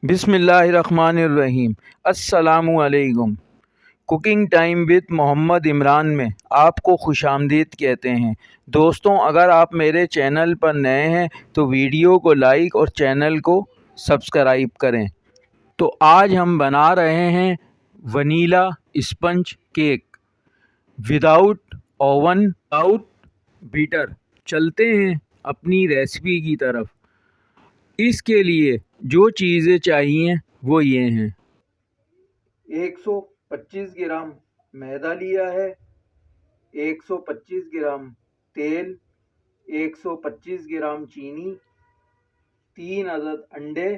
बिस्मिल्लाहिर्रहमानिर्रहीम। अस्सलामुअलैकुम। Cooking time with Mohammad Imran में आपको खुशामदीद कहते हैं। दोस्तों, अगर आप मेरे चैनल पर नए हैं तो वीडियो को लाइक और चैनल को सब्सक्राइब करें। तो आज हम बना रहे हैं vanilla sponge cake without oven, without beater. चलते हैं अपनी रेसिपी की तरफ। इसके लिए जो चीज़ें चाहिए वो ये हैं। 125 ग्राम मैदा लिया है, 125 ग्राम तेल, 125 ग्राम चीनी, 3 अदद अंडे,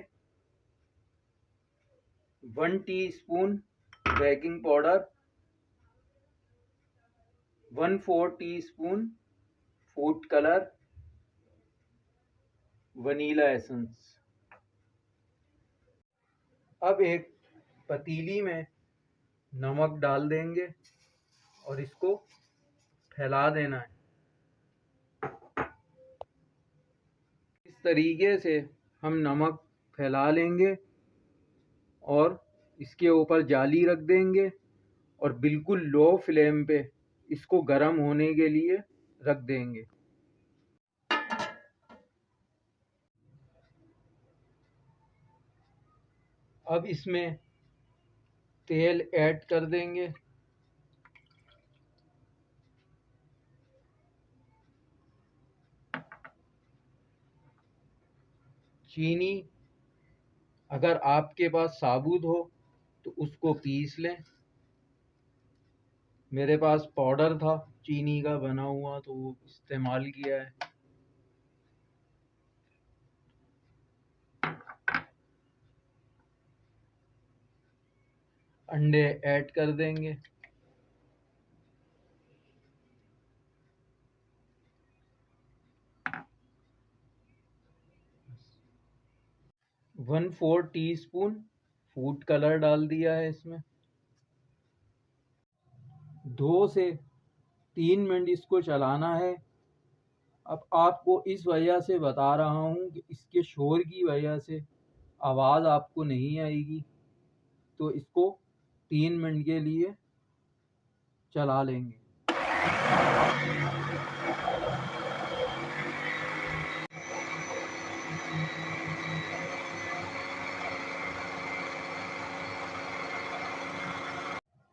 1 teaspoon baking powder, 1/4 teaspoon food colour, vanilla essence. अब एक पतीली में नमक डाल देंगे और इसको फैला देना है। इस तरीके से हम नमक फैला लेंगे और इसके ऊपर जाली रख देंगे और बिल्कुल लो फ्लेम पे इसको गर्म होने के लिए रख देंगे। अब इसमें तेल ऐड कर देंगे। चीनी अगर आपके पास साबुत हो तो उसको पीस लें। मेरे पास पाउडर था चीनी का बना हुआ तो वो इस्तेमाल किया है। अंडे ऐड कर देंगे। वन 4 टीस्पून फूड कलर डाल दिया है इसमें। 2 से 3 मिनट इसको चलाना है। अब आपको इस वजह से बता रहा हूँ कि इसके शोर की वजह से आवाज़ आपको नहीं आएगी, तो इसको 3 मिनट के लिए चला लेंगे।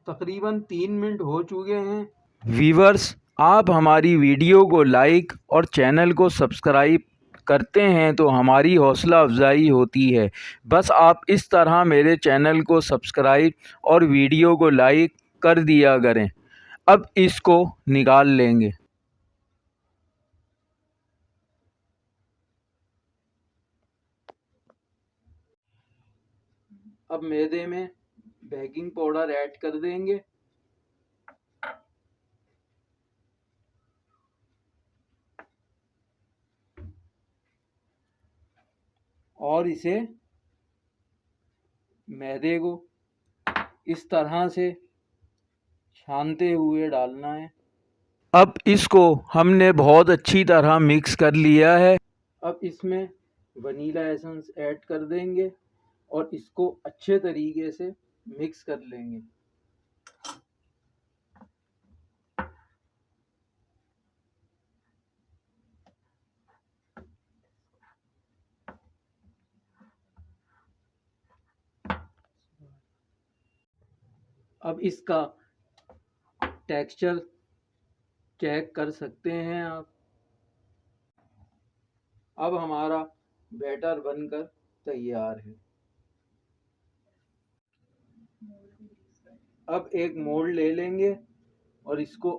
तकरीबन 3 मिनट हो चुके हैं। व्यूअर्स, आप हमारी वीडियो को लाइक और चैनल को सब्सक्राइब करते हैं तो हमारी हौसला अफजाई होती है। बस आप इस तरह मेरे चैनल को सब्सक्राइब और वीडियो को लाइक कर दिया करें। अब इसको निकाल लेंगे। अब मैदे में बेकिंग पाउडर ऐड कर देंगे। और इसे मैदे को इस तरह से छानते हुए डालना है। अब इसको हमने बहुत अच्छी तरह मिक्स कर लिया है। अब इसमें वनीला एसेंस ऐड कर देंगे और इसको अच्छे तरीके से मिक्स कर लेंगे। अब इसका टेक्सचर चेक कर सकते हैं आप। अब हमारा बैटर बनकर तैयार है। अब एक मोल्ड ले लेंगे और इसको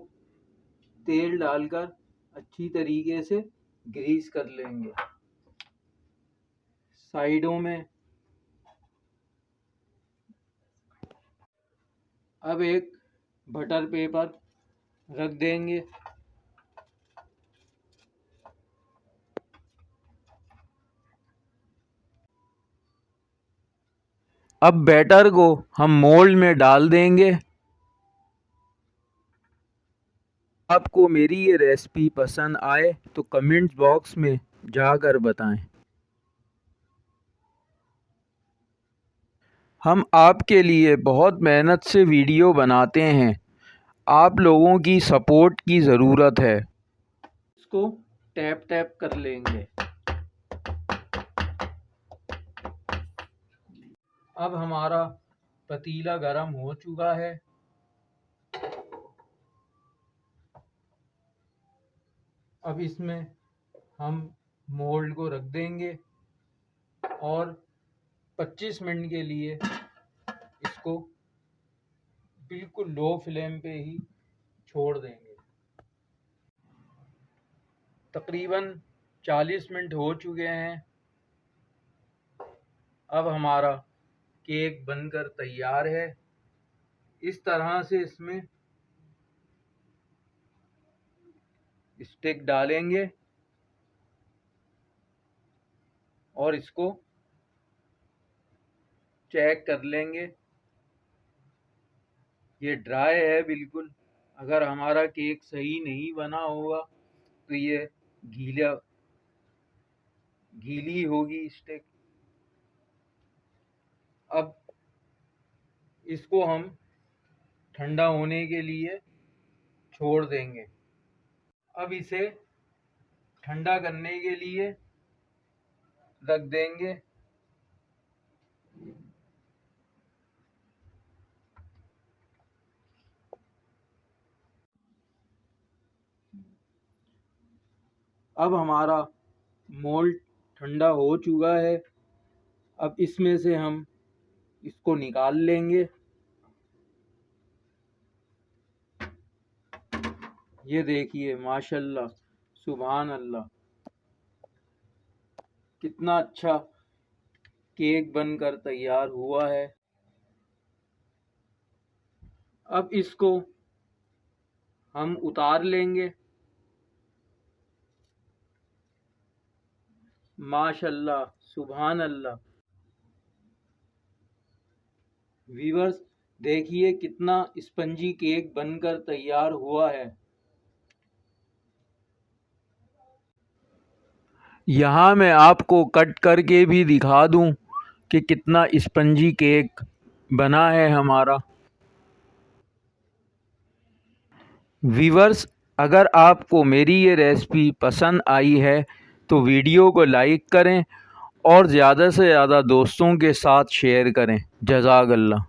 तेल डालकर अच्छी तरीके से ग्रीस कर लेंगे। साइडों में अब एक बटर पेपर रख देंगे। अब बैटर को हम मोल्ड में डाल देंगे। आपको मेरी ये रेसिपी पसंद आए तो कमेंट्स बॉक्स में जाकर बताएं। हम आपके लिए बहुत मेहनत से वीडियो बनाते हैं। आप लोगों की सपोर्ट की ज़रूरत है। इसको टैप टैप कर लेंगे। अब हमारा पतीला गरम हो चुका है। अब इसमें हम मोल्ड को रख देंगे और 25 मिनट के लिए इसको बिल्कुल लो फ्लेम पे ही छोड़ देंगे। तकरीबन 40 मिनट हो चुके हैं। अब हमारा केक बनकर तैयार है। इस तरह से इसमें स्टिक डालेंगे और इसको चेक कर लेंगे। ये ड्राई है बिल्कुल। अगर हमारा केक सही नहीं बना होगा तो ये गीली होगी स्टिक। अब इसको हम ठंडा होने के लिए छोड़ देंगे। अब इसे ठंडा करने के लिए रख देंगे। अब हमारा मोल्ड ठंडा हो चुका है। अब इसमें से हम इसको निकाल लेंगे। ये देखिए माशाल्लाह, सुभान अल्लाह, कितना अच्छा केक बनकर तैयार हुआ है। अब इसको हम उतार लेंगे। माशाल्लाह, सुभान अल्लाह। व्यूअर्स देखिए कितना स्पंजी केक बनकर तैयार हुआ है। यहाँ मैं आपको कट करके भी दिखा दूँ कि कितना स्पंजी केक बना है हमारा। व्यूअर्स अगर आपको मेरी ये रेसिपी पसंद आई है तो वीडियो को लाइक करें और ज़्यादा से ज़्यादा दोस्तों के साथ शेयर करें। जज़ाक अल्लाह।